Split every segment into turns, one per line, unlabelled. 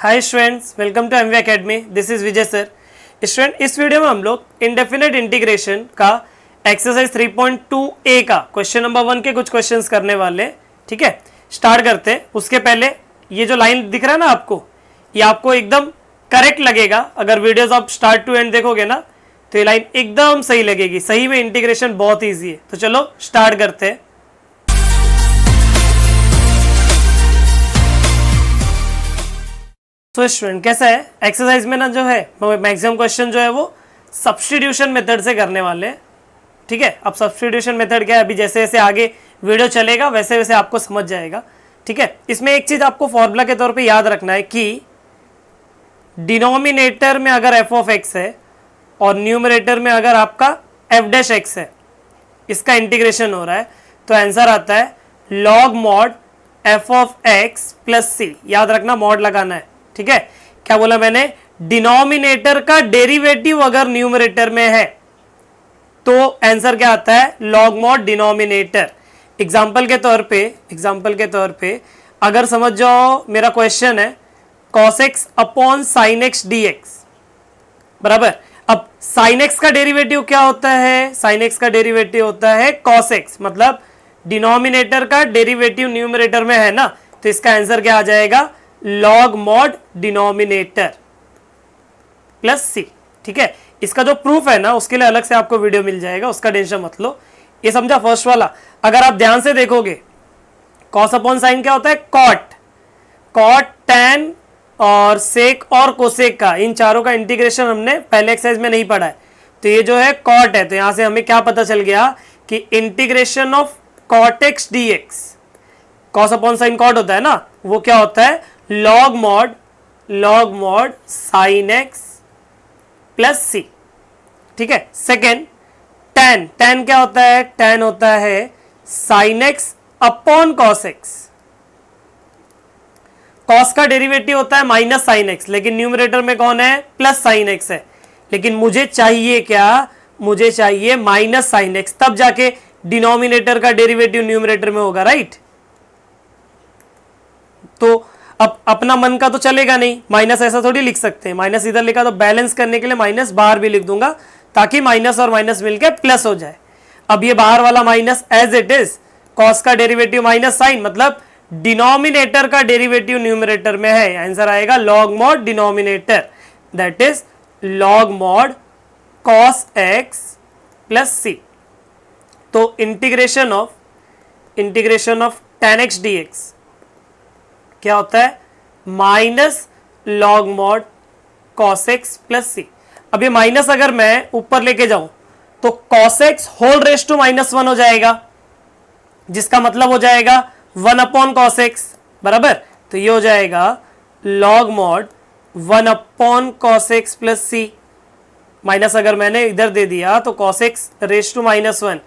Hi students, welcome to MV academy. This is Vijay sir. Student, इस video में हम लोग इंडेफिनेट इंटीग्रेशन का एक्सरसाइज 3.2a का क्वेश्चन नंबर 1 के कुछ क्वेश्चंस करने वाले हैं। ठीक है, स्टार्ट करते हैं। उसके पहले ये जो लाइन दिख रहा है ना आपको, ये आपको एकदम करेक्ट लगेगा। अगर वीडियोस आप स्टार्ट टू एंड देखोगे ना तो ये लाइन एकदम सही लगेगी। सही में इंटीग्रेशन बहुत ईजी है। तो चलो स्टार्ट करते हैं। तो स्टूडेंट, कैसा है एक्सरसाइज में ना, जो है मैक्सिमम क्वेश्चन जो है वो सब्स्टिट्यूशन मेथड से करने वाले हैं। ठीक है, अब सब्स्टिट्यूशन मेथड क्या है, अभी जैसे जैसे आगे वीडियो चलेगा वैसे वैसे आपको समझ जाएगा। ठीक है, इसमें एक चीज आपको फॉर्मूला के तौर पे याद रखना है कि डिनोमिनेटर में अगर एफ ऑफ एक्स है और न्यूमरेटर में अगर आपका एफ डैश एक्स है, इसका इंटीग्रेशन हो रहा है, तो आंसर आता है log mod F of X plus C. याद रखना, मॉड लगाना है। ठीक है, क्या बोला मैंने, डिनोमिनेटर का डेरिवेटिव अगर न्यूमरेटर में है तो आंसर क्या आता है, लॉग मॉड डिनोमिनेटर। एग्जांपल के तौर पे अगर समझ जाओ, मेरा क्वेश्चन है cos x upon sine x D x बराबर। अब साइन एक्स का डेरिवेटिव क्या होता है, साइन एक्स का डेरिवेटिव होता है cos x, मतलब डिनोमिनेटर का डेरिवेटिव न्यूमरेटर में है ना, तो इसका आंसर क्या आ जाएगा, log mod denominator plus C. ठीक है, इसका जो प्रूफ है ना उसके लिए अलग से आपको वीडियो मिल जाएगा, उसका टेंशन मत लो। ये समझा फर्स्ट वाला। अगर आप ध्यान से देखोगे, कॉस अपॉन साइन क्या होता है, कॉट, टैन और सेक और कोसेक का, इन चारों का इंटीग्रेशन हमने पहले एक्सरसाइज में नहीं पढ़ा है। तो ये जो है कॉट है, तो यहां से हमें क्या पता चल गया कि integration of cot X D X, cos upon sine cot होता है ना, वो क्या होता है, log mod sine X plus C. ठीक है, सेकेंड टैन क्या होता है, टैन होता है sine x upon cos x. Cos का डेरिवेटिव होता है माइनस साइन एक्स, लेकिन न्यूमरेटर में कौन है, प्लस साइन एक्स है। लेकिन मुझे चाहिए क्या, मुझे चाहिए माइनस साइन एक्स, तब जाके डिनोमिनेटर का डेरिवेटिव न्यूमरेटर में होगा, राइट। तो अब अपना मन का तो चलेगा नहीं, माइनस ऐसा थोड़ी लिख सकते हैं, माइनस इधर लिखा तो बैलेंस करने के लिए माइनस बाहर भी लिख दूंगा, ताकि माइनस और माइनस मिलकर प्लस हो जाए। अब ये बाहर वाला minus as it is, cos का डेरिवेटिव माइनस साइन, मतलब डिनोमिनेटर का डेरिवेटिव न्यूमरेटर में है, आंसर आएगा log mod denominator, that is log mod cos x plus C. तो integration of tan x dx क्या होता है, minus log mod cos x plus C. अब ये माइनस अगर मैं ऊपर लेके जाऊं तो cos X whole raise to -1 हो जाएगा, जिसका मतलब हो जाएगा 1 अपॉन कॉस एक्स बराबर। तो ये हो जाएगा log mod 1 upon cos x plus C. Minus अगर मैंने इधर दे दिया तो कॉस एक्स रेस टू -1,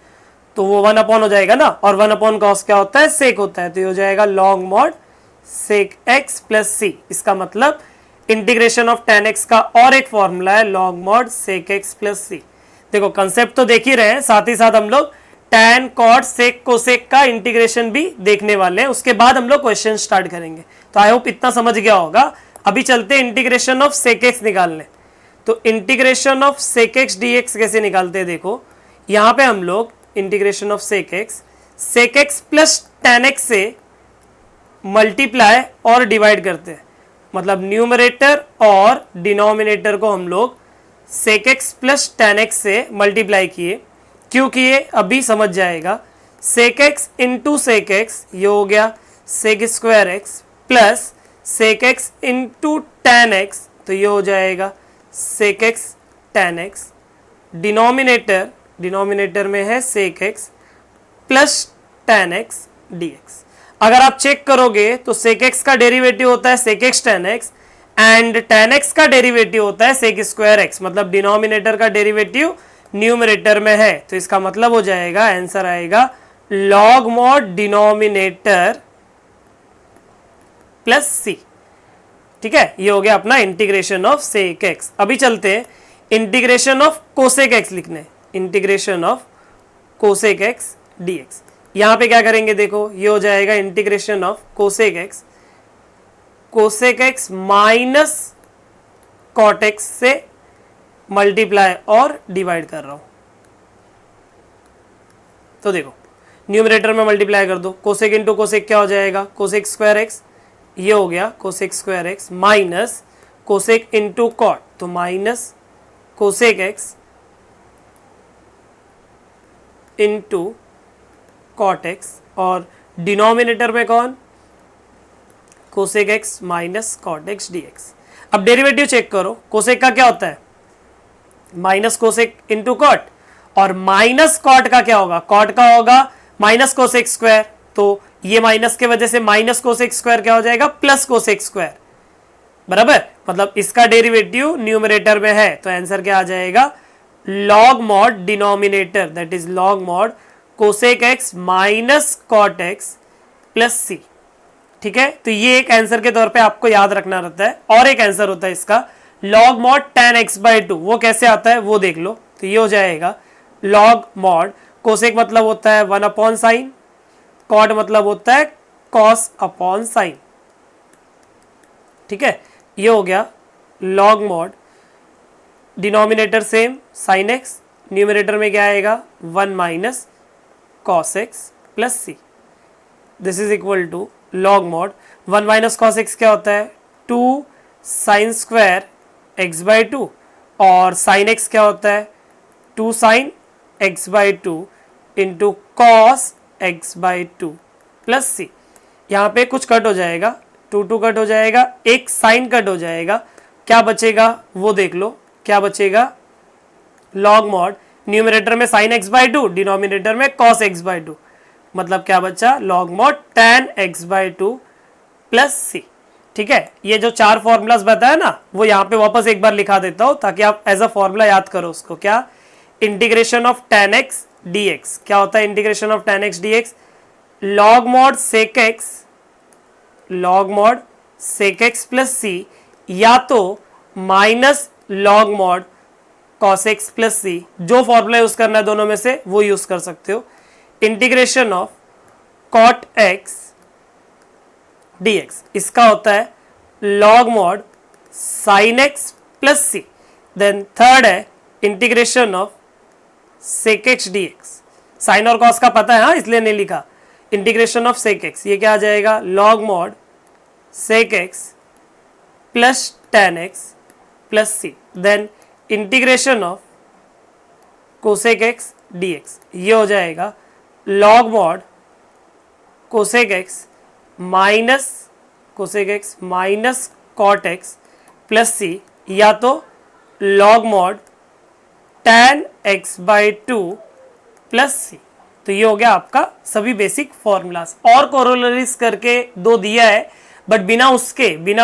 तो वो 1 अपॉन हो जाएगा ना, और 1 अपॉन कॉस क्या होता है, सेक होता है। तो ये हो जाएगा log mod sec x plus C. इसका मतलब इंटीग्रेशन ऑफ tan x का और एक फॉर्मूला है log mod sec x plus C. देखो कंसेप्ट तो देख ही रहे हैं, साथ ही साथ हम लोग tan कॉट सेक कोसेक का इंटीग्रेशन भी देखने वाले हैं। उसके बाद हम लोग क्वेश्चन स्टार्ट करेंगे। तो आई होप इतना समझ गया होगा। अभी चलते हैं इंटीग्रेशन ऑफ सेक एक्स निकालने। तो integration of sec x D x कैसे निकालते हैं, देखो यहां पे हम लोग integration of sec x plus tan x से मल्टीप्लाई और डिवाइड करते हैं, मतलब न्यूमरेटर और डिनोमिनेटर को हम लोग sec x plus tan x से मल्टीप्लाई किए। क्यों किए अभी समझ जाएगा। Sec x into sec x, ये हो गया sec square x, plus sec x into tan x, तो ये हो जाएगा sec x tan x। Denominator में है sec x plus tan x dx। अगर आप चेक करोगे तो सेक एक्स का डेरिवेटिव होता है sec x tan x, and tan x का डेरिवेटिव होता है सेक स्क्वायर एक्स, मतलब डिनोमिनेटर का डेरिवेटिव न्यूमरेटर में है। तो इसका मतलब हो जाएगा, आंसर आएगा log mod denominator plus C. ठीक है, ये हो गया अपना इंटीग्रेशन ऑफ सेक एक्स। अभी चलते हैं इंटीग्रेशन ऑफ कोसेक एक्स लिखने, integration of cosec x d x. यहां पे क्या करेंगे, देखो ये हो जाएगा integration of cosec x cosec x minus cot x से मल्टीप्लाई और डिवाइड कर रहा हूं। तो देखो न्यूमरेटर में मल्टीप्लाई कर दो, कोसेक इंटू कोसेक क्या हो जाएगा, कोसेक स्क्वायर एक्स, ये हो गया cosec square X minus cosec into cot, तो minus cosec X into cot X, और डिनोमिनेटर में कौन, cosec x minus cot X D x. अब डेरिवेटिव चेक करो, कोसेक का क्या होता है माइनस कोसेक इंटू कॉट, और माइनस कॉट का क्या होगा, कॉट का होगा माइनस कोसेक स्क्वायर, तो ये माइनस के वजह से माइनस कोसेक स्क्वायर क्या हो जाएगा प्लस कोसेक स्क्वायर, बराबर। मतलब इसका डेरिवेटिव न्यूमरेटर में है, तो आंसर क्या आ जाएगा log mod denominator, that is log mod cosec x minus cot X plus C. ठीक है, तो ये एक आंसर के तौर पे आपको याद रखना रहता है। और एक आंसर होता है इसका लॉग मॉड tan x/2, वो कैसे आता है वो देख लो। तो ये हो जाएगा लॉग मॉड, कोसेक मतलब होता है 1 अपॉन साइन, कॉट मतलब होता है कॉस अपॉन साइन। ठीक है, ये हो गया log mod, denominator same sine x, numerator में क्या आएगा 1 minus cos x plus C, this is equal to log mod 1 minus cos x क्या होता है 2 साइन स्क्वायर x/2, और साइन एक्स क्या होता है 2 sine x/2 into cos x/2 plus C. यहाँ पे कुछ कट हो जाएगा, 2 कट हो जाएगा, एक साइन कट हो जाएगा, क्या बचेगा वो देख लो, क्या बचेगा लॉग मॉड, न्यूमरेटर में साइन x/2, डिनोमिनेटर में कॉस x/2, मतलब क्या बचा log mod tan x/2 plus C. ठीक है, ये जो 4 फॉर्मूलाज बताया ना वो यहाँ पे वापस एक बार लिखा देता हूं ताकि आप एज अ फॉर्मूला याद करो उसको। क्या, integration of tan x dx, क्या होता है integration of tan x dx, log mod sec x, log mod sec x plus C, या तो minus log mod cos x plus C, जो फॉर्मूला यूज करना है दोनों में से वो यूज कर सकते हो। Integration of cot x dx, इसका होता है log mod sine x plus C. Then third है integration of sec x dx, sine और कॉस का पता है हाँ, इसलिए नहीं लिखा। इंटीग्रेशन ऑफ सेक x, ये क्या आ जाएगा log mod sec x plus tan x plus C. Then integration of cosec x dx, ये हो जाएगा log mod cosec x minus cosec x minus cot x plus C, या तो log mod tan x/2 plus C. तो ये हो गया आपका सभी बेसिक फॉर्मूलाज, और कोरोलरीज करके 2 दिया है, बट बिना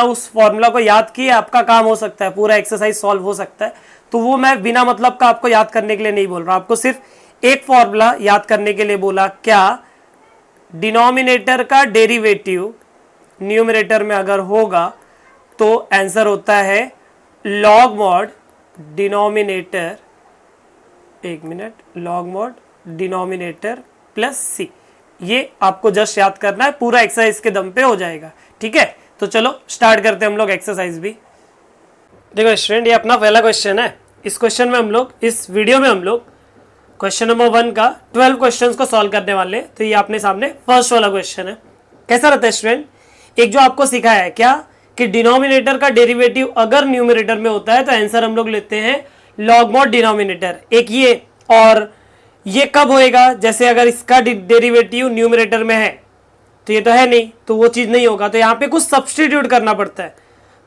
उस फॉर्मूला को याद किए आपका काम हो सकता है, पूरा एक्सरसाइज सॉल्व हो सकता है। तो वो मैं बिना मतलब का आपको याद करने के लिए नहीं बोल रहा, आपको सिर्फ एक फॉर्मूला याद करने के लिए बोला। क्या, डिनोमिनेटर का डेरिवेटिव न्यूमरेटर में अगर होगा तो आंसर होता है लॉग मॉड डिनोमिनेटर, एक minute, log mod denominator plus C. ये आपको जस्ट याद करना है, पूरा एक्सरसाइज के दम पे हो जाएगा। ठीक है, तो चलो स्टार्ट करते हैं हम लोग एक्सरसाइज भी। देखो स्टूडेंट, ये अपना पहला क्वेश्चन है। इस क्वेश्चन में हम लोग, इस वीडियो में हम लोग क्वेश्चन नंबर 1 का 12 क्वेश्चंस को सॉल्व करने वाले। तो ये आपने सामने फर्स्ट वाला क्वेश्चन है। कैसा रहता है स्टूडेंट, एक जो आपको सिखाया है क्या कि डिनोमिनेटर का डेरिवेटिव अगर न्यूमरेटर में होता है तो आंसर हम लोग लेते हैं लॉग मॉड डिनोमिनेटर, एक ये, और ये कब होएगा, जैसे अगर इसका डेरिवेटिव न्यूमरेटर में है तो ये तो है नहीं, तो वो चीज नहीं होगा, तो यहाँ पे कुछ सब्सटीट्यूट करना पड़ता है,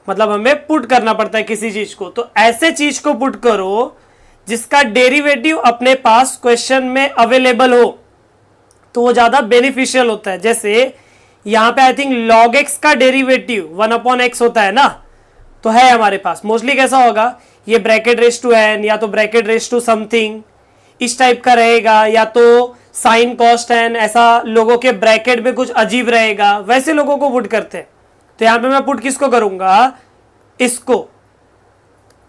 मतलब हमें पुट करना पड़ता है किसी चीज को। तो ऐसे चीज को पुट करो जिसका डेरिवेटिव अपने पास क्वेश्चन में अवेलेबल हो, तो वो ज्यादा बेनिफिशियल होता है। जैसे यहाँ पे आई थिंक log x का डेरिवेटिव 1 अपॉन x होता है ना, तो है हमारे पास। मोस्टली कैसा होगा, ये ब्रैकेट रेस टू n या तो ब्रैकेट रेस टू समथिंग इस टाइप का रहेगा, या तो साइन कॉस्ट n, ऐसा लोगों के ब्रैकेट में कुछ अजीब रहेगा, वैसे लोगों को पुट करते हैं। तो यहां पे मैं पुट किसको करूंगा, इसको,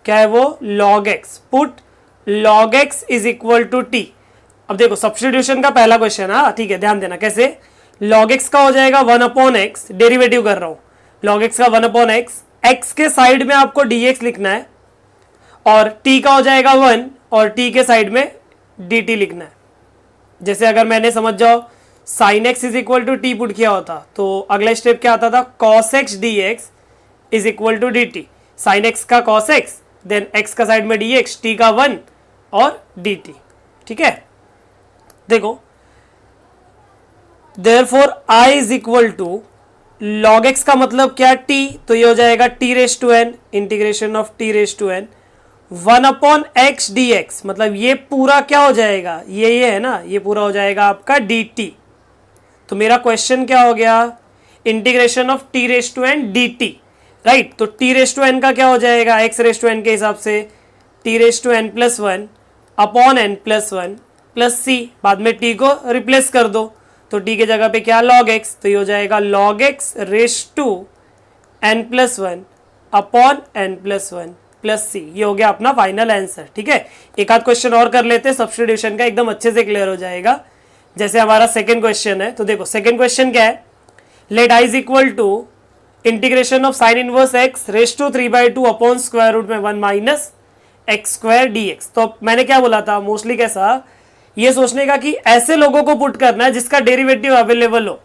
क्या है वो log x, put log x is equal to t। अब देखो सब्स्टिट्यूशन का पहला क्वेश्चन है, ठीक है, ध्यान देना कैसे। log x का हो जाएगा 1 अपॉन x, डेरिवेटिव कर रहा हूं, log x का 1/x, x के साइड में आपको dx लिखना है और t का हो जाएगा 1 और t के साइड में dt लिखना है। जैसे अगर मैंने समझ जाओ sine x is equal to t put किया होता तो अगला स्टेप क्या आता था, cos x D x is equal to d t. Sine x का कॉस एक्स, देन एक्स का साइड में डी एक्स, टी का 1 और डी टी। ठीक है, देखो therefore I is equal to log x का मतलब क्या, टी, तो ये हो जाएगा t raise to n, integration of t raise to n 1/x dx, मतलब ये पूरा क्या हो जाएगा, ये है ना, ये पूरा हो जाएगा आपका dt। तो मेरा क्वेश्चन क्या हो गया, integration of t raise to n dt, right. तो टी रेस टू एन का क्या हो जाएगा, एक्स रेस टू एन के हिसाब से T raise to N plus 1 upon N plus 1 plus C, बाद में टी को रिप्लेस कर दो तो टी के जगह पे क्या लॉग एक्स, तो ये हो जाएगा log X raise to N plus 1 upon N plus 1 plus C. ये हो गया अपना फाइनल आंसर। ठीक है, एक आध क्वेश्चन और कर लेते हैं सब्स्टिट्यूशन का, एकदम अच्छे से क्लियर हो जाएगा। जैसे हमारा सेकंड क्वेश्चन है, तो देखो सेकंड क्वेश्चन क्या है, let I is equal to integration of sine inverse x raise to 3/2 upon square root में 1 minus x square d x. तो मैंने क्या बोला था, मोस्टली कैसा ये सोचने का कि ऐसे लोगों को पुट करना है जिसका डेरिवेटिव अवेलेबल हो।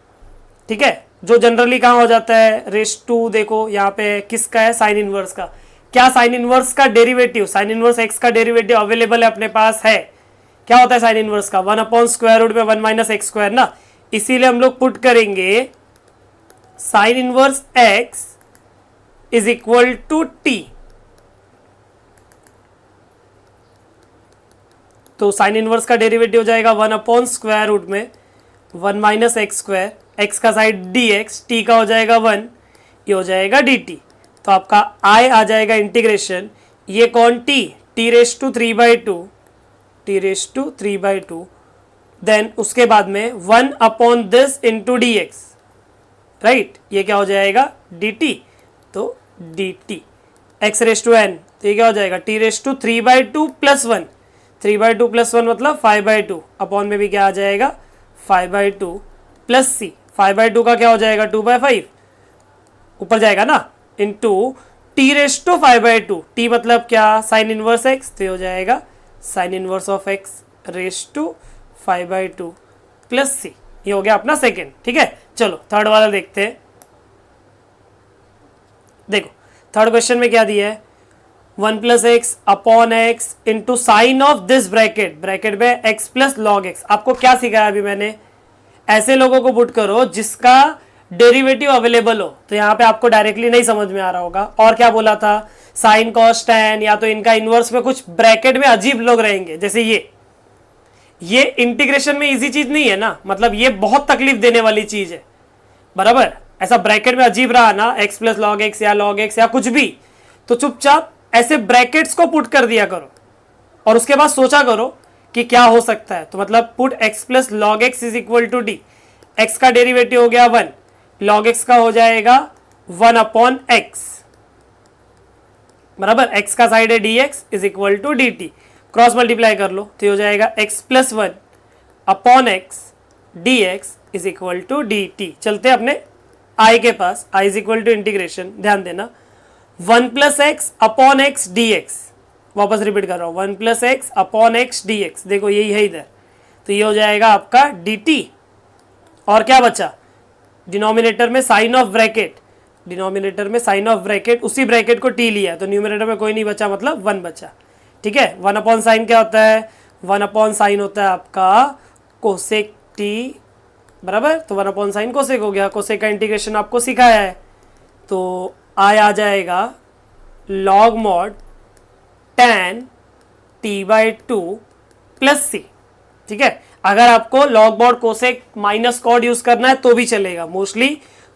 ठीक है, जो जनरली कहाँ हो जाता है, रेस टू, देखो यहाँ पे किसका है, साइन इनवर्स का। क्या साइन इनवर्स का डेरिवेटिव, साइन इनवर्स एक्स का डेरिवेटिव अवेलेबल है अपने पास है, क्या होता है साइन इनवर्स का, 1 अपॉन स्क्वायर रूट में 1 माइनस एक्स स्क्वायर ना। इसीलिए हम लोग पुट करेंगे sine inverse x is equal to t. तो साइन इनवर्स का डेरिवेटिव हो जाएगा 1 अपॉन स्क्वायर रूट में 1 माइनस एक्स स्क्वायर, एक्स का साइड डी एक्स, टी का हो जाएगा 1, ये हो जाएगा डी टी। तो आपका आई आ जाएगा इंटीग्रेशन, ये कौन t, t raise to 3/2, t raise to 3/2, then उसके बाद में 1 upon this into d x, right, ये क्या हो जाएगा डी टी। तो d t x raise to n, तो ये क्या हो जाएगा t raise to 3/2 plus 1, 3/2 plus 1 मतलब 5/2, अपॉन में भी क्या आ जाएगा 5/2 प्लस सी, 5/2 का क्या हो जाएगा 2/5, ऊपर जाएगा ना, into T raise to 5/2, T मतलब क्या साइन इनवर्स एक्स, तो हो जाएगा sine inverse of X raise to 5/2 plus C. ये हो गया अपना सेकेंड। ठीक है, चलो थर्ड वाला देखते हैं। देखो थर्ड क्वेश्चन में क्या दिया है, 1 plus x upon x into sine of this bracket, bracket में एक्स प्लस लॉग एक्स। आपको क्या सिखाया अभी मैंने, ऐसे लोगों को पुट करो जिसका डेरिवेटिव अवेलेबल हो। तो यहाँ पे आपको डायरेक्टली नहीं समझ में आ रहा होगा, और क्या बोला था, साइन कॉस टैन, या तो इनका इनवर्स में कुछ ब्रैकेट में अजीब लोग रहेंगे, जैसे ये इंटीग्रेशन में इजी चीज नहीं है ना, मतलब ये बहुत तकलीफ देने वाली चीज है, बराबर। ऐसा ब्रैकेट में अजीब रहा ना, एक्स प्लस लॉग एक्स या लॉग एक्स या कुछ भी, तो चुपचाप ऐसे ब्रैकेट्स को पुट कर दिया करो और उसके बाद सोचा करो कि क्या हो सकता है। तो मतलब put x plus log x is equal to d, x का डेरिवेटिव हो गया 1, लॉग एक्स का हो जाएगा 1 अपॉन एक्स, बराबर, एक्स का साइड है d x is equal to d t, cross multiply कर लो तो ये हो जाएगा x plus 1 upon x D x is equal to d t. चलते अपने आई के पास, I is equal to integration, ध्यान देना 1 plus x upon x D x, वापस रिपीट कर रहा हूँ 1 plus x upon x D x, देखो यही है इधर, तो ये हो जाएगा आपका डी टी। और क्या बचा, डिनोमिनेटर में साइन ऑफ ब्रैकेट, डिनोमिनेटर में साइन ऑफ ब्रैकेट, उसी ब्रैकेट को टी लिया तो न्यूमिनेटर में कोई नहीं बचा, मतलब 1 बचा। ठीक है, 1 अपॉन साइन क्या होता है, 1 अपॉन साइन होता है आपका कोसेक टी, बराबर। तो 1 अपॉन साइन कोसेक हो गया, कोसेक का इंटीग्रेशन आपको सिखाया है, तो आई आ जाएगा log mod tan t/2 plus C. ठीक है, अगर आपको log mod cosec minus cot use करना है तो भी चलेगा, मोस्टली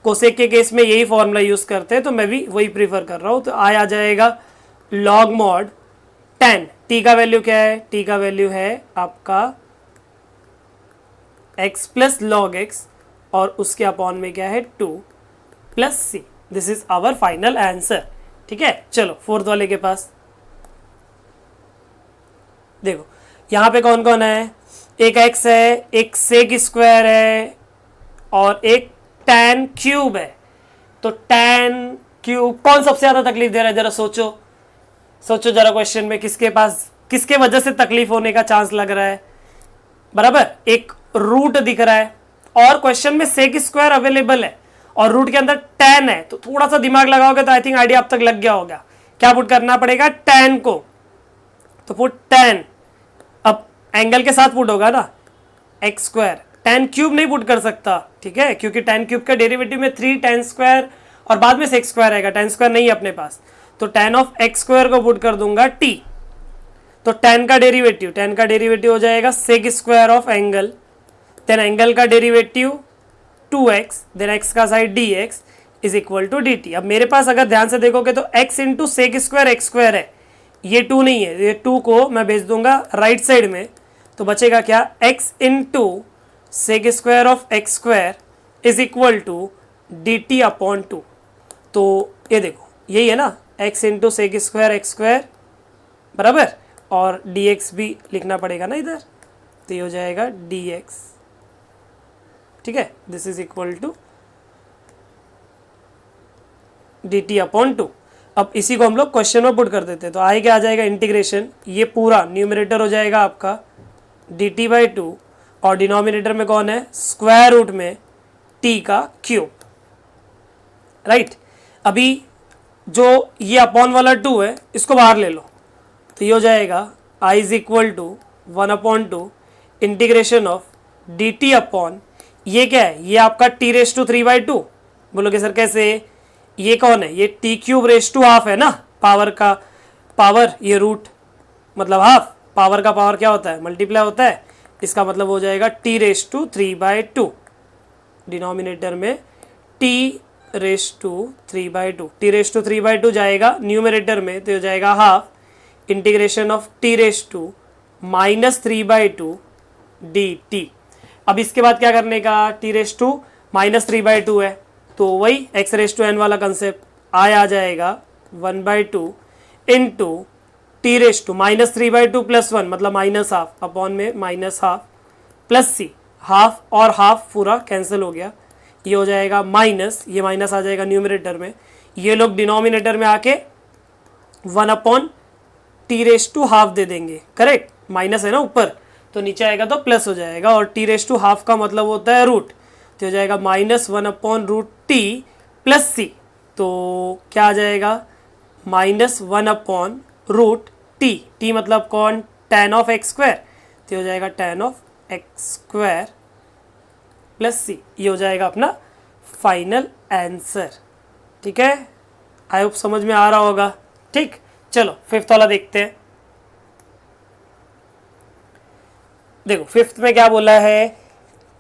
कोसेक के केस में यही फॉर्मूला यूज करते हैं, तो मैं भी वही प्रीफर कर रहा हूं। तो आई आ जाएगा लॉग मॉड tan, t का वैल्यू क्या है, t का वैल्यू है आपका x प्लस लॉग एक्स और उसके अपॉन में क्या है 2 plus C. This is our final answer. ठीक है, चलो फोर्थ वाले के पास देखो, यहां पे कौन कौन है, एक x है, एक सेक स्क्वायर है और एक tan क्यूब है। तो tan क्यूब कौन सबसे ज्यादा तकलीफ दे रहा है, जरा सोचो सोचो जरा क्वेश्चन में किसके पास किसके वजह से तकलीफ होने का चांस लग रहा है, बराबर। एक रूट दिख रहा है और क्वेश्चन में सेक स्क्वायर अवेलेबल है और रूट के अंदर tan है, तो थोड़ा सा दिमाग लगाओगे तो आई थिंक आइडिया अब तक लग गया होगा। क्या पुट करना पड़ेगा, tan को, तो पुट tan, अब एंगल के साथ पुट होगा ना एक्स स्क्वायर, tan क्यूब नहीं पुट कर सकता, ठीक है, क्योंकि tan क्यूब का डेरिवेटिव में 3 tan स्क्वायर और बाद में सेक स्क्वायर आएगा, tan स्क्वायर नहीं है अपने पास, तो tan ऑफ एक्स स्क्वायर को पुट कर दूंगा t, तो tan का डेरिवेटिव हो जाएगा sec square of angle, then angle का डेरिवेटिव 2x, देन x का side dx is equal to dt। अब मेरे पास अगर ध्यान से देखोगे तो x into sec square x square है, ये 2 नहीं है, ये 2 को मैं भेज दूंगा राइट साइड में, तो बचेगा क्या, x into sec square of x square is equal to dt upon 2। तो ये देखो यही है ना, x into sec square x square बराबर, और dx भी लिखना पड़ेगा ना इधर, तो ये हो जाएगा dx, ठीक है, this is equal to dt upon 2। अब इसी को हम लोग क्वेश्चन में पुट कर देते हैं, तो आगे क्या आ जाएगा, इंटीग्रेशन, ये पूरा न्यूमरेटर हो जाएगा आपका dt बाई 2 और डिनोमिनेटर में कौन है, स्क्वायर रूट में t का क्यूब, राइट। अभी जो ये अपॉन वाला 2 है इसको बाहर ले लो, तो ये हो जाएगा i is equal to 1 upon 2 integration of dt upon, ये क्या है, ये आपका t रेस टू 3 बाई 2, बोलोगे सर कैसे, ये कौन है, ये t cube raise to half है ना, पावर का पावर, ये रूट मतलब हाफ, पावर का पावर क्या होता है, मल्टीप्लाई होता है, इसका मतलब हो जाएगा t raise to 3 by 2, denominator में t raise to 3 by 2, t raise to 3 by 2 जाएगा न्यूमरेटर में, तो हो जाएगा half integration of t raise to minus 3 by 2 dt। अब इसके बाद क्या करने का, t raise to minus 3 by 2 है, तो वही x रेस टू n वाला कंसेप्ट आ जाएगा 1 by 2 into T raise to minus 3 by 2 plus 1 मतलब माइनस हाफ अपॉन में माइनस हाफ प्लस सी, हाफ और हाफ पूरा कैंसिल हो गया, ये हो जाएगा माइनस, ये माइनस आ जाएगा न्यूमरेटर में, ये लोग डिनोमिनेटर में आके 1 upon t raise to half दे देंगे, करेक्ट, माइनस है ना ऊपर, तो नीचे आएगा तो प्लस हो जाएगा, और टी रेस टू हाफ का मतलब होता है रूट, तो हो जाएगा minus 1 upon root T plus C, तो क्या आ जाएगा minus 1 upon root T, T मतलब कौन, tan ऑफ एक्स स्क्वायर, तो हो जाएगा tan of x square plus C, ये हो जाएगा अपना फाइनल आंसर, ठीक है, आई होप समझ में आ रहा होगा, ठीक। चलो फिफ्थ वाला देखते हैं, देखो फिफ्थ में क्या बोला है,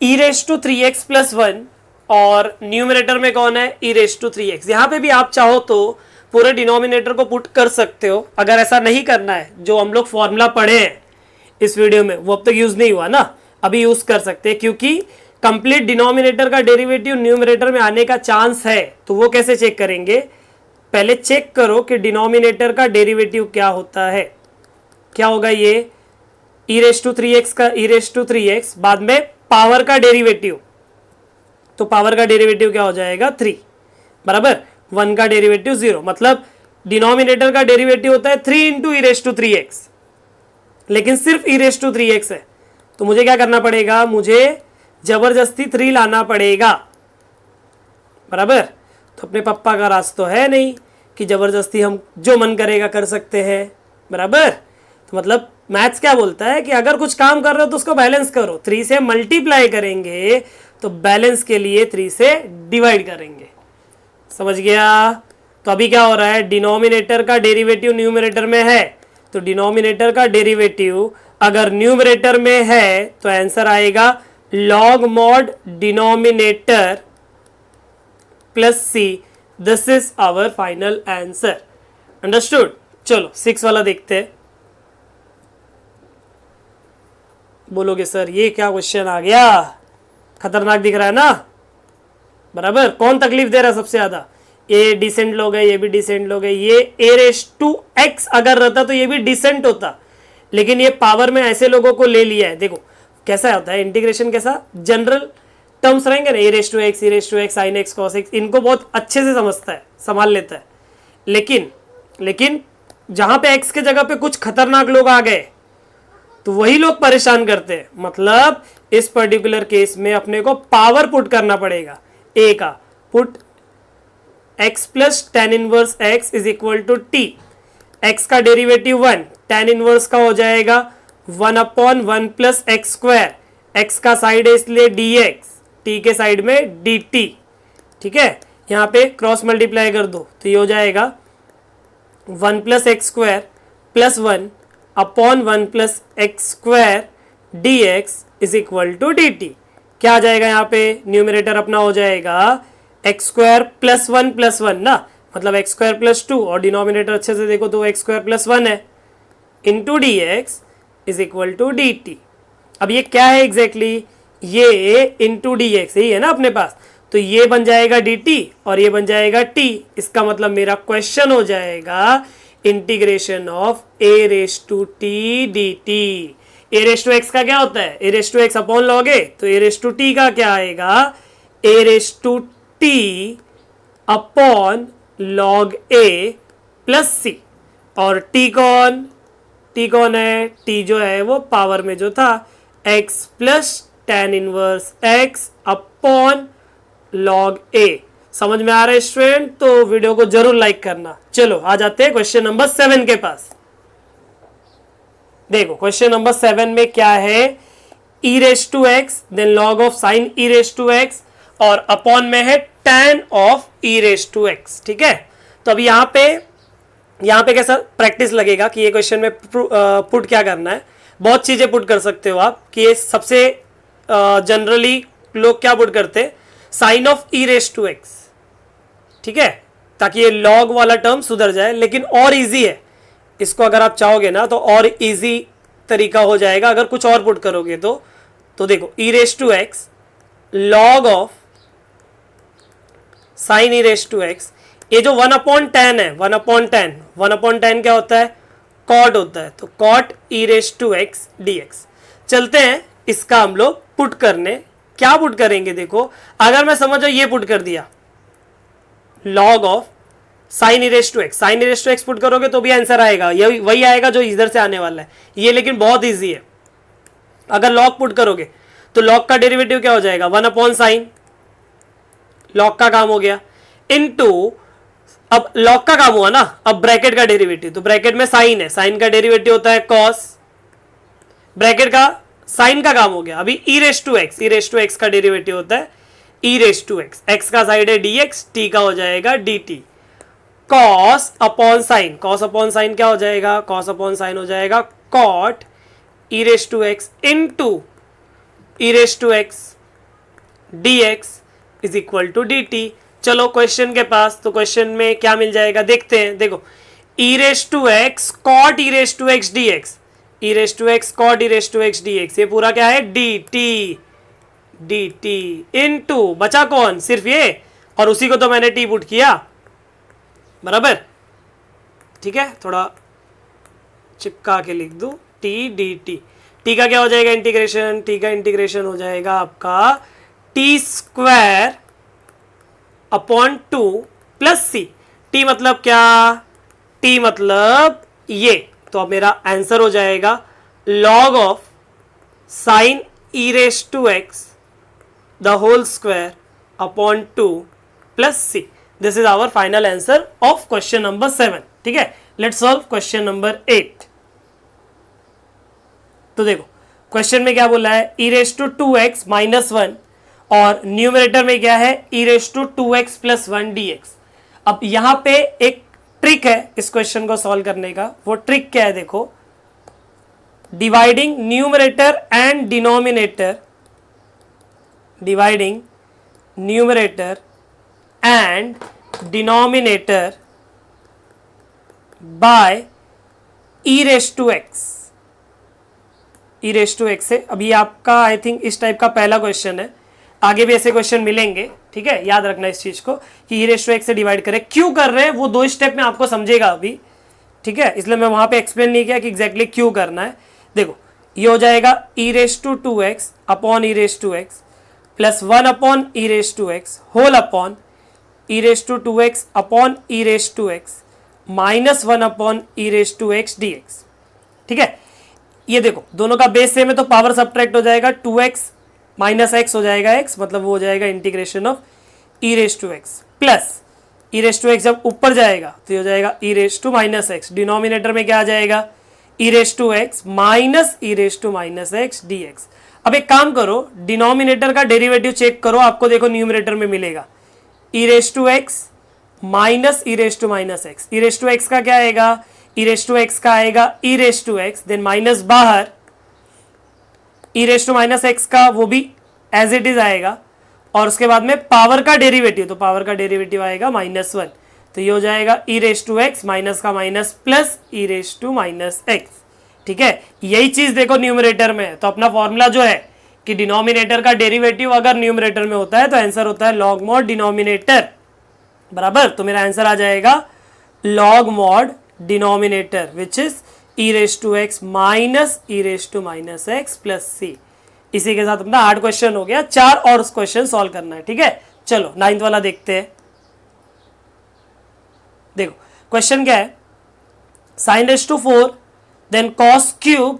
e raise to 3x plus 1 और न्यूमरेटर में कौन है, e रेस टू 3x। यहाँ पे भी आप चाहो तो पूरे डिनोमिनेटर को पुट कर सकते हो, अगर ऐसा नहीं करना है, जो हम लोग फॉर्मूला पढ़े हैं इस वीडियो में वो अब तक यूज नहीं हुआ ना, अभी यूज कर सकते हैं, क्योंकि कंप्लीट डिनोमिनेटर का डेरिवेटिव न्यूमरेटर में आने का चांस है, तो वो कैसे चेक करेंगे, पहले चेक करो कि डिनोमिनेटर का डेरिवेटिव क्या होता है, क्या होगा ये e रेस टू 3x का e रेस टू 3x, बाद में पावर का डेरिवेटिव, तो पावर का डेरिवेटिव क्या हो जाएगा 3 बराबर 1 का डेरिवेटिव 0, मतलब डिनोमिनेटर का डेरिवेटिव होता है 3 into E raise to 3x, लेकिन सिर्फ ई रेस टू 3x है, तो मुझे क्या करना पड़ेगा, मुझे जबरदस्ती 3 लाना पड़ेगा, बराबर। तो अपने पापा का राज तो है नहीं कि जबरदस्ती हम जो मन करेगा कर सकते हैं, बराबर। तो मतलब मैथ्स क्या बोलता है कि अगर कुछ काम कर रहे हो तो उसको बैलेंस करो, 3 से मल्टीप्लाई करेंगे तो बैलेंस के लिए 3 से डिवाइड करेंगे, समझ गया। तो अभी क्या हो रहा है, डिनोमिनेटर का डेरिवेटिव न्यूमरेटर में है, तो डिनोमिनेटर का डेरिवेटिव अगर न्यूमरेटर में है तो आंसर आएगा log mod denominator plus C, this is our final answer, understood. चलो 6 वाला देखते हैं, बोलोगे सर ये क्या क्वेश्चन आ गया, खतरनाक दिख रहा है ना, बराबर। कौन तकलीफ दे रहा है सबसे ज्यादा, ये डिसेंट लोग है, ये भी डिसेंट लोग है, ये ए रेस टू एक्स अगर रहता तो ये भी डिसेंट होता, लेकिन ये पावर में ऐसे लोगों को ले लिया है। देखो कैसा होता है इंटीग्रेशन, कैसा जनरल टर्म्स रहेंगे ना, A raise to x sine X cos X, इनको बहुत अच्छे से समझता है, संभाल लेता है। लेकिन जहां पे एक्स के जगह पे कुछ खतरनाक लोग आ गए तो वही लोग परेशान करते हैं। मतलब इस पर्टिकुलर केस में अपने को पावर पुट करना पड़ेगा, ए का put x plus tan inverse x is equal to t, x का डेरिवेटिव 1, टेन इनवर्स का हो जाएगा 1/1 प्लस एक्स स्क्वायर, एक्स का साइड है इसलिए dx, t के साइड में dt। ठीक है, यहाँ पे क्रॉस मल्टीप्लाई कर दो तो ये हो जाएगा 1 plus x square plus 1/1 plus x square dx is equal to dt। क्या आ जाएगा यहाँ पे, न्यूमरेटर अपना हो जाएगा एक्स स्क्वायर प्लस 1 ना, मतलब एक्स स्क्वायर प्लस 2, और डिनोमिनेटर अच्छे से देखो तो एक्स स्क्वायर प्लस 1 है, into d x is equal to d t. अब ये क्या है एग्जैक्टली, ये इंटू डी एक्स यही है ना अपने पास, तो ये बन जाएगा डी टी और ये बन जाएगा टी। इसका मतलब मेरा क्वेश्चन हो जाएगा integration of a raise to t d t. A raise to x का क्या होता है, a raise to x upon log a, तो ए रेस टू टी का क्या आएगा, a raise to t upon log a plus c. और t कौन है, टी जो है वो पावर में जो था x plus tan inverse x upon log a. समझ में आ रहा है स्टूडेंट, तो वीडियो को जरूर लाइक करना। चलो आ जाते हैं क्वेश्चन नंबर 7 के पास। देखो क्वेश्चन नंबर 7 में क्या है, e raise to x then log of sine e raise to x और अपॉन में है tan of e raise to x. ठीक है, तो अभी यहाँ पे कैसा प्रैक्टिस लगेगा कि ये क्वेश्चन में पुट क्या करना है। बहुत चीजें पुट कर सकते हो आप, कि ये सबसे जनरली लोग क्या पुट करते हैं, sine of e raise to x. ठीक है, ताकि ये लॉग वाला टर्म सुधर जाए। लेकिन और इजी है, इसको अगर आप चाहोगे ना तो और इजी तरीका हो जाएगा अगर कुछ और पुट करोगे तो देखो e raise to x log of sine e raise to x, ये जो 1/10 है, 1/10 क्या होता है, कॉट होता है, तो cot e raise to x dx। चलते हैं इसका हम लोग पुट करने। क्या पुट करेंगे, देखो अगर मैं समझो ये पुट कर दिया log of sine e raise to x, sine e raise to x put करोगे तो भी आंसर आएगा, ये वही आएगा जो इधर से आने वाला है ये, लेकिन बहुत इजी है। अगर लॉग पुट करोगे तो लॉग का डेरिवेटिव क्या हो जाएगा, 1/sin, लॉग का काम हो गया, इनटू अब लॉग का काम हुआ ना, अब ब्रैकेट का डेरिवेटिव, तो ब्रैकेट में साइन है, साइन का डेरिवेटिव होता है कॉस, ब्रैकेट का साइन का काम हो गया। अभी e रेस टू एक्स का डेरिवेटिव होता है e raise to x, x का साइड है dx, t का हो जाएगा dt। कॉस अपॉन साइन क्या हो जाएगा, कॉस अपॉन साइन हो जाएगा cot e raise to x into e raise to x dx is equal to dt। चलो क्वेश्चन के पास, तो क्वेश्चन में क्या मिल जाएगा देखते हैं। देखो e raise to x cot e raise to x dx, e raise to x cot e raise to x dx, ये पूरा क्या है dt इनटू बचा कौन, सिर्फ ये, और उसी को तो मैंने t पुट किया बराबर। ठीक है, थोड़ा चिपका के लिख दू t dt। t का क्या हो जाएगा इंटीग्रेशन, t का इंटीग्रेशन हो जाएगा आपका t स्क्वायर अपॉन 2 प्लस सी। t मतलब क्या, t मतलब ये, तो अब मेरा आंसर हो जाएगा log of sine e raise to x the whole square upon 2 plus C. This is our final answer of question number 7। ठीक है, लेट्स सॉल्व क्वेश्चन नंबर 8। तो देखो क्वेश्चन में क्या बोला है, e raise to 2x minus 1 और numerator में क्या है e raise to 2x plus 1 dx। अब यहां पे एक ट्रिक है इस क्वेश्चन को सॉल्व करने का। वो ट्रिक क्या है, देखो dividing numerator and denominator, dividing numerator and denominator by e raise to x, e raise to x से। अभी आपका आई थिंक इस टाइप का पहला क्वेश्चन है, आगे भी ऐसे क्वेश्चन मिलेंगे। ठीक है, याद रखना इस चीज को कि e रेस टू x से डिवाइड करें। क्यों कर रहे हैं वो 2 स्टेप में आपको समझेगा अभी। ठीक है, इसलिए मैं वहां पे एक्सप्लेन नहीं किया कि एग्जैक्टली क्यों करना है। देखो ये हो जाएगा e raise to 2x upon e raise to x, plus 1 upon e raise to x whole upon e raise to 2x upon e raise to x minus 1 upon e raise to x D x. ठीक है, ये देखो दोनों का base same है तो power subtract हो जाएगा, 2x माइनस एक्स हो जाएगा x, मतलब वो हो जाएगा integration of e raise to x plus e raise to x जब ऊपर जाएगा तो ये हो जाएगा e raise to minus x, denominator में क्या आ जाएगा e raise to x minus e raise to minus x D x. अब एक काम करो, डिनोमिनेटर का डेरिवेटिव चेक करो, आपको देखो न्यूमरेटर में मिलेगा e raise to x minus e raise to minus x. E raise to x का क्या आएगा, ई रेस टू एक्स का आएगा e raise to x, then minus बाहर e raise to minus x का वो भी एज इट इज आएगा, और उसके बाद में पावर का डेरिवेटिव, तो पावर का डेरिवेटिव आएगा माइनस 1, तो ये हो जाएगा e raise to x minus का minus plus e raise to minus x. ठीक है, यही चीज देखो न्यूमरेटर में, तो अपना फॉर्मूला जो है कि डिनोमिनेटर का डेरिवेटिव अगर न्यूमरेटर में होता है तो आंसर होता है लॉग मॉड डिनोमिनेटर, बराबर। तो मेरा आंसर आ जाएगा log mod denominator which is e raise to x minus e raise to minus x plus c. इसी के साथ अपना 8 क्वेश्चन हो गया, 4 और क्वेश्चन सॉल्व करना है। ठीक है, चलो 9th वाला देखते हैं। देखो क्वेश्चन क्या है, sine raise to 4 then cos cube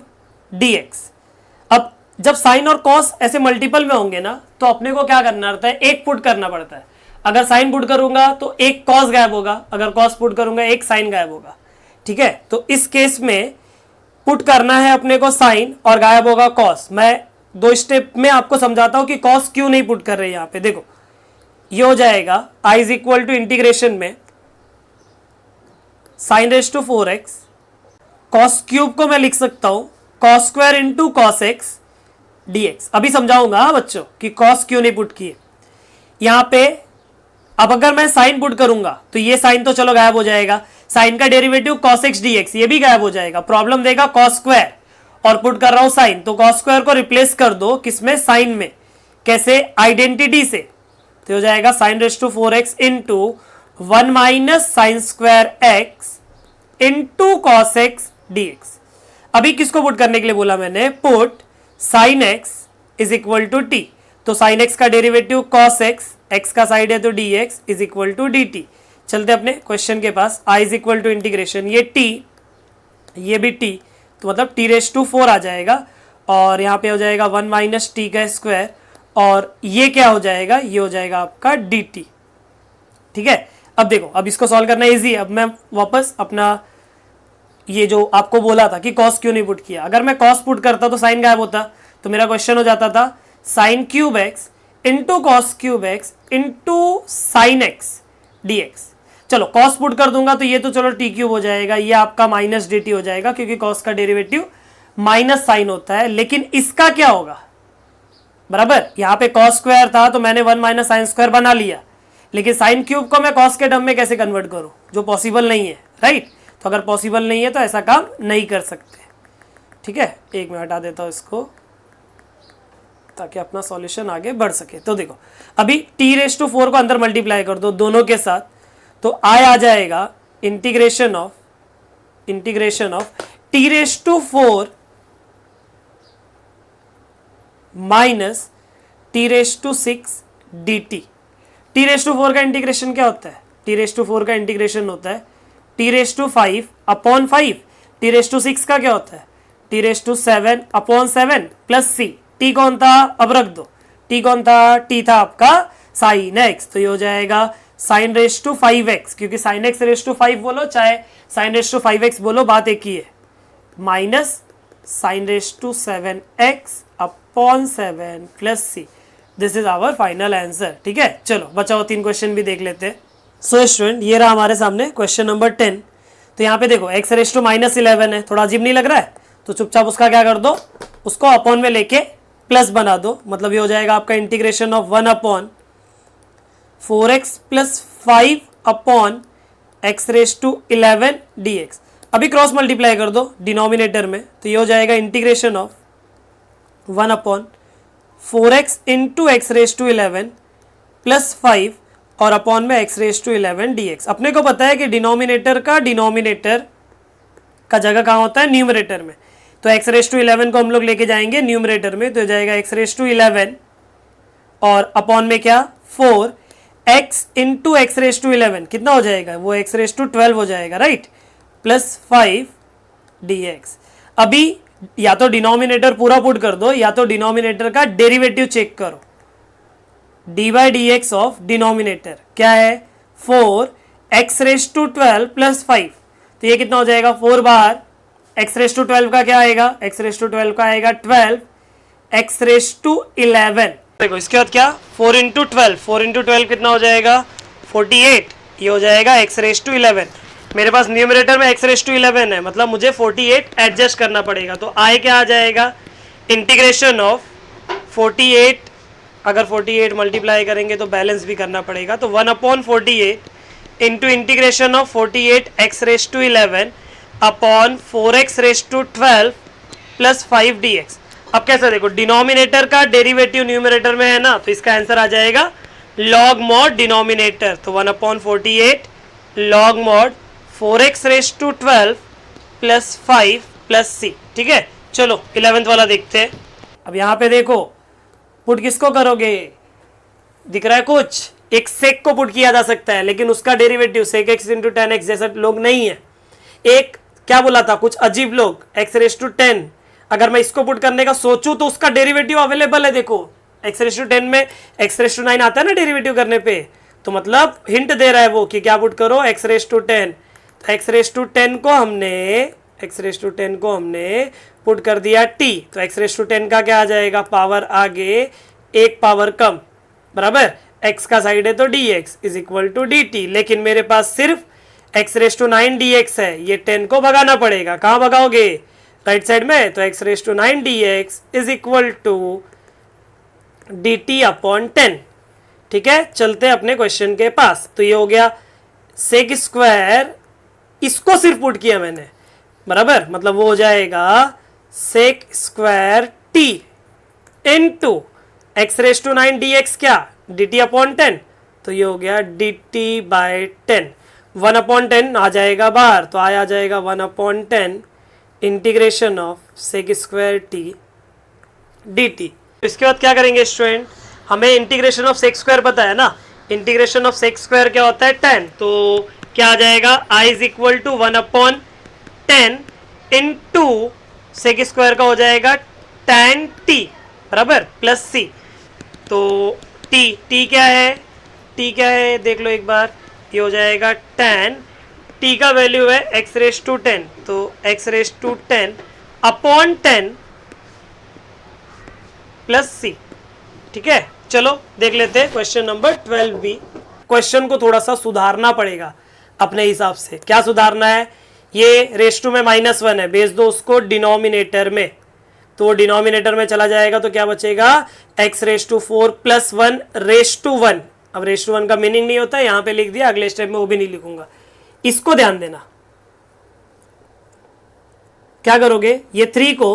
dx। अब जब साइन और कॉस ऐसे मल्टीपल में होंगे ना तो अपने को क्या करना रहता है, एक पुट करना पड़ता है। अगर साइन पुट करूंगा तो एक कॉस गायब होगा, अगर कॉस पुट करूंगा एक साइन गायब होगा। ठीक है, तो इस केस में पुट करना है अपने को साइन और गायब होगा कॉस। मैं 2 स्टेप में आपको समझाता हूं कि कॉस क्यों नहीं पुट कर रहे हैं। यहां पे देखो ये हो जाएगा i is equal to integration में sine raise to 4x, cos cube को मैं लिख सकता हूं cos square into cos x dx। अभी समझाऊंगा बच्चों कि कॉस क्यों नहीं पुट किए यहां पे। अब अगर मैं साइन पुट करूंगा तो ये साइन तो चलो गायब हो जाएगा, साइन का डेरिवेटिव कॉस एक्स dx ये भी गायब हो जाएगा, प्रॉब्लम देगा कॉस स्क्वायर और पुट कर रहा हूं साइन, तो कॉस स्क्वायर को रिप्लेस कर दो किसमें, साइन में। कैसे, आइडेंटिटी से, तो हो जाएगा sine raise to 4x into 1 minus sine square x into cos x dx। अभी किसको पुट करने के लिए बोला मैंने, put sine x is equal to t, तो साइन एक्स का डेरिवेटिव कॉस एक्स, एक्स का साइड है तो dx is equal to dt। चलते अपने क्वेश्चन के पास, i is equal to integration ये t ये भी t, तो मतलब t रेस टू 4 आ जाएगा और यहाँ पे हो जाएगा 1 माइनस टी का स्क्वायर, और ये क्या हो जाएगा, ये हो जाएगा आपका dt। ठीक है, अब देखो अब इसको सॉल्व करना इजी है। अब मैं वापस अपना ये जो आपको बोला था कि कॉस क्यों नहीं पुट किया, अगर मैं कॉस पुट करता तो साइन गायब होता, तो मेरा क्वेश्चन हो जाता था sine cube x into cos cube x into sine x dx। चलो कॉस पुट कर दूंगा तो ये तो चलो टी क्यूब हो जाएगा, ये आपका माइनस डी टी हो जाएगा क्योंकि कॉस का डेरिवेटिव माइनस साइन होता है। लेकिन इसका क्या होगा, बराबर, यहाँ पे कॉस स्क्वायर था तो मैंने 1 माइनस साइन स्क्वायर बना लिया, लेकिन साइन क्यूब को मैं कॉस के टर्म में कैसे कन्वर्ट करूं, जो पॉसिबल नहीं है, राइट। तो अगर पॉसिबल नहीं है तो ऐसा काम नहीं कर सकते। ठीक है, एक मैं हटा देता हूं इसको ताकि अपना सॉल्यूशन आगे बढ़ सके। तो देखो अभी टी रेस टू 4 को अंदर मल्टीप्लाई कर दो दोनों के साथ, तो आई आ जाएगा integration of t raise to 4 minus t raise to 6 dt। T raise to 4 का इंटीग्रेशन क्या होता है, टी रेस टू 4 का इंटीग्रेशन होता है t raise to 5 upon 5। T raise to 6 का क्या होता है, t raise to 7 upon 7 plus c. T कौन था, अब रख दो, टी कौन था, टी था आपका साइन एक्स, तो ये हो जाएगा साइन रेस टू 5x, क्योंकि साइन एक्स रेस टू 5 बोलो चाहे साइन रेस टू 5x बोलो बात एक ही है, minus sine raise to 7x upon 7 plus C. This is our final answer. ठीक है, चलो बचाओ 3 क्वेश्चन भी देख लेते हैं। सो स्टूडेंट ये रहा हमारे सामने क्वेश्चन नंबर 10। तो यहाँ पे देखो x रेस टू माइनस 11 है, थोड़ा अजीब नहीं लग रहा है, तो चुपचाप उसका क्या कर दो, उसको अपॉन में लेके प्लस बना दो, मतलब ये हो जाएगा आपका integration of 1 upon 4x plus 5 upon x raise to 11 dx। अभी क्रॉस मल्टीप्लाई कर दो डिनोमिनेटर में, तो ये हो जाएगा integration of 1 upon 4x into x raise to 11 plus 5 और अपॉन में x रेस टू 11 dx। अपने को पता है कि डिनोमिनेटर का जगह कहाँ होता है, न्यूमरेटर में, तो x रेस टू 11 को हम लोग लेके जाएंगे न्यूमरेटर में, तो हो जाएगा x रेस टू 11 और अपॉन में क्या 4 x into x raise to 11 कितना हो जाएगा, वो x रेस टू 12 हो जाएगा, राइट, प्लस 5 dx। अभी या तो डिनोमिनेटर पूरा पुट कर दो या तो डिनोमिनेटर का डेरिवेटिव चेक करो। D by d x of denominator क्या है 4 एक्स रेस टू 12 प्लस 5, तो ये कितना हो जाएगा 4 बार एक्स रेस टू 12 का क्या आएगा, एक्स रेस टू 12 का आएगा 12 एक्स रेस टू 11। देखो इसके बाद क्या 4 इंटू 12, 4 इंटू 12 कितना हो जाएगा 48, ये हो जाएगा एक्स रेस टू 11। मेरे पास न्यूमरेटर में एक्स रेस टू 11 है, मतलब मुझे 48 एडजस्ट करना पड़ेगा, तो आए क्या आ जाएगा इंटीग्रेशन ऑफ 48, अगर 48 मल्टीप्लाई करेंगे तो बैलेंस भी करना पड़ेगा, तो 1/48 into integration of 48 x raise to 11 upon 4x raise to 12 plus 5 dx। अब कैसे देखो डिनोमिनेटर का डेरिवेटिव न्यूमरेटर में है ना, तो इसका आंसर आ जाएगा लॉग मॉड डिनोमिनेटर, तो 1/48 log mod 4x raise to 12 plus 5 plus c। ठीक है, चलो 11th वाला देखते हैं। अब यहाँ पे देखो पुट किसको करोगे, दिख रहा है कुछ, एक सेक को पुट किया जा सकता है, लेकिन उसका डेरिवेटिव सेक x इंटू 10x जैसा लोग नहीं है। एक क्या बोला था कुछ अजीब लोग, x रेस टू 10, अगर मैं इसको पुट करने का सोचूं तो उसका डेरिवेटिव अवेलेबल है। देखो x रेस टू 10 में x रेस टू 9 आता है ना डेरिवेटिव करने पे, तो मतलब हिंट दे रहा है वो कि क्या पुट करो x रेस टू 10। तो x रेस टू 10 को हमने पुट कर दिया t, तो x रेस टू 10 का क्या आ जाएगा, पावर आगे एक पावर कम, बराबर x का साइड है तो dx is equal to dt, लेकिन मेरे पास सिर्फ x रेस टू 9 dx है, ये 10 को भगाना पड़ेगा। कहाँ भगाओगे, राइट साइड में, तो x raise to 9 dx is equal to dt upon 10। ठीक है, चलते हैं अपने क्वेश्चन के पास। तो ये हो गया सेक स्क्वायर, इसको सिर्फ पुट किया मैंने, बराबर, मतलब वो हो जाएगा sec square t into x raise to 9 dx क्या dt अपॉन 10, तो ये हो गया dt बाय 10। 1/10 आ जाएगा बाहर, तो आ जाएगा 1/10 integration of sec square t dt। इसके बाद क्या करेंगे स्टूडेंट, हमें इंटीग्रेशन ऑफ सेक स्क्वायर पता है ना, इंटीग्रेशन ऑफ सेक स्क्वायर क्या होता है 10, तो क्या आ जाएगा i is equal to 1/10 into sec square का हो जाएगा tan t, बराबर, प्लस c। तो t क्या है देख लो एक बार, ये हो जाएगा tan, t का वैल्यू है x रेस टू 10, तो x raise to 10 upon 10 plus c। ठीक है, चलो देख लेते हैं क्वेश्चन नंबर 12b। क्वेश्चन को थोड़ा सा सुधारना पड़ेगा अपने हिसाब से। क्या सुधारना है, ये रेस टू में -1 है, भेज दो उसको डिनोमिनेटर में, तो वो डिनोमिनेटर में चला जाएगा, तो क्या बचेगा x raise to 4 plus 1 raise to 1। अब रेस टू 1 का मीनिंग नहीं होता है, यहां पे लिख दिया, अगले स्टेप में वो भी नहीं लिखूंगा, इसको ध्यान देना। क्या करोगे, ये 3 को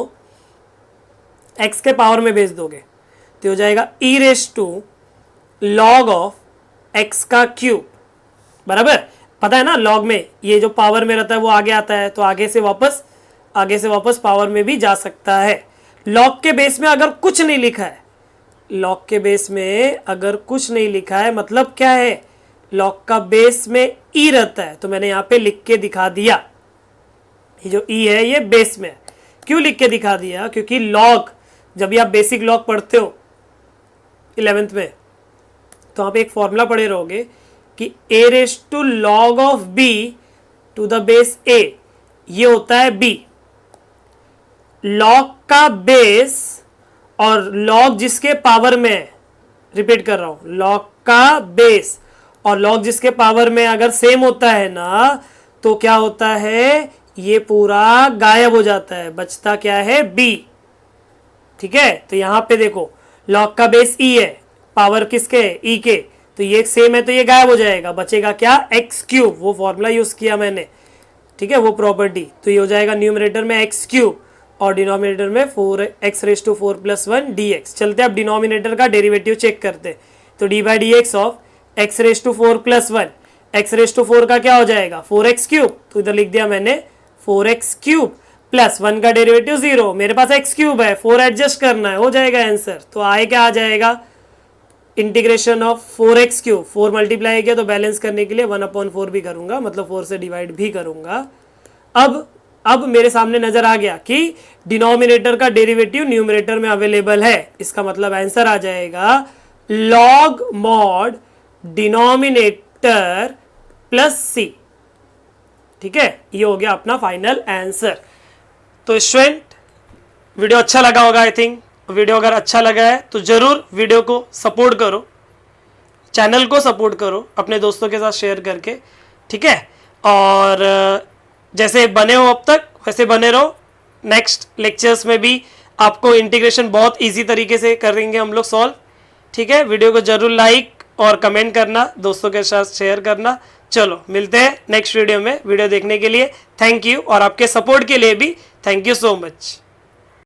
x के पावर में भेज दोगे, तो हो जाएगा e raise to log of x का क्यूब, बराबर, पता है ना लॉग में ये जो पावर में रहता है वो आगे आता है, तो आगे से वापस पावर में भी जा सकता है। लॉग के बेस में अगर कुछ नहीं लिखा है, लॉग के बेस में अगर कुछ नहीं लिखा है मतलब क्या है, लॉग का बेस में ई रहता है, तो मैंने यहाँ पे लिख के दिखा दिया, ये जो ई है ये बेस में है। क्यों लिख के दिखा दिया, क्योंकि लॉग जब भी आप बेसिक लॉग पढ़ते हो 11th में, तो वहाँ पे एक फॉर्मूला पढ़े रहोगे कि a raise to log of b to the base a, ये होता है b। लॉग का बेस और लॉग जिसके पावर में है, रिपीट कर रहा हूं, लॉग का बेस और लॉग जिसके पावर में अगर सेम होता है ना, तो क्या होता है, ये पूरा गायब हो जाता है, बचता क्या है b। ठीक है, तो यहां पे देखो लॉग का बेस e है, पावर किसके e के, तो ये सेम है तो ये गायब हो जाएगा, बचेगा क्या x क्यूब, वो फॉर्मूला यूज किया मैंने, ठीक है, वो प्रॉपर्टी। तो ये हो जाएगा न्यूमरेटर में x क्यूब और डिनोमिनेटर में 4x raise to 4 plus 1 dx। चलते अब डिनोमिनेटर का डेरिवेटिव चेक करते, तो d by d x of x raise to 4 plus 1, x raise to 4 का क्या हो जाएगा 4x क्यूब, तो इधर लिख दिया मैंने 4x क्यूब प्लस 1 का डेरिवेटिव 0, मेरे पास x क्यूब है, 4 एडजस्ट करना है, हो जाएगा आंसर। तो आए क्या आ जाएगा integration of 4x cube, 4 multiply किया तो बैलेंस करने के लिए 1/4 भी करूंगा, मतलब 4 से डिवाइड भी करूंगा। अब मेरे सामने नजर आ गया कि डिनोमिनेटर का डेरिवेटिव न्यूमरेटर में अवेलेबल है। इसका मतलब आंसर आ जाएगा log mod denominator plus C. ठीक है, ये हो गया अपना फाइनल आंसर। तो स्टूडेंट, वीडियो अच्छा लगा होगा आई थिंक। वीडियो अगर अच्छा लगा है तो जरूर वीडियो को सपोर्ट करो, चैनल को सपोर्ट करो अपने दोस्तों के साथ शेयर करके। ठीक है, और जैसे बने हो अब तक वैसे बने रहो। नेक्स्ट लेक्चर्स में भी आपको इंटीग्रेशन बहुत इजी तरीके से करेंगे हम लोग सॉल्व। ठीक है, वीडियो को जरूर लाइक और कमेंट करना, दोस्तों के साथ शेयर करना। चलो मिलते हैं नेक्स्ट वीडियो में। वीडियो देखने के लिए थैंक यू, और आपके सपोर्ट के लिए भी थैंक यू सो मच।